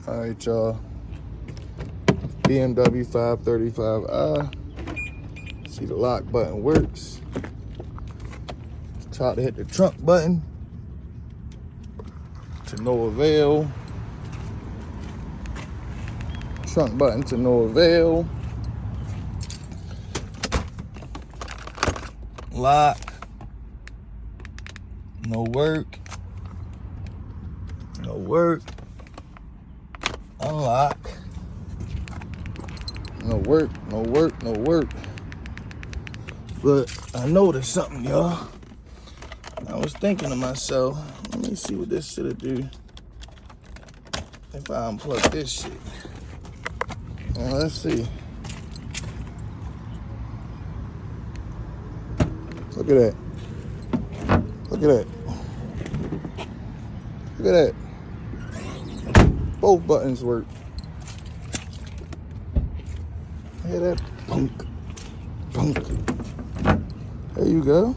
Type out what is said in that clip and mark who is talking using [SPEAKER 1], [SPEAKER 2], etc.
[SPEAKER 1] All right, y'all. BMW 535i. See, the lock button works. Try to hit the trunk button. To no avail. Trunk button to no avail. Lock. No work. No work. Unlock. No work, no work, no work. But I noticed something, y'all. I was thinking to myself, let me see what this shit'll do if I unplug this shit. Well, let's see. Look at that. Look at that. Look at that. Both buttons work. Hear that? Punk. Punk. There you go.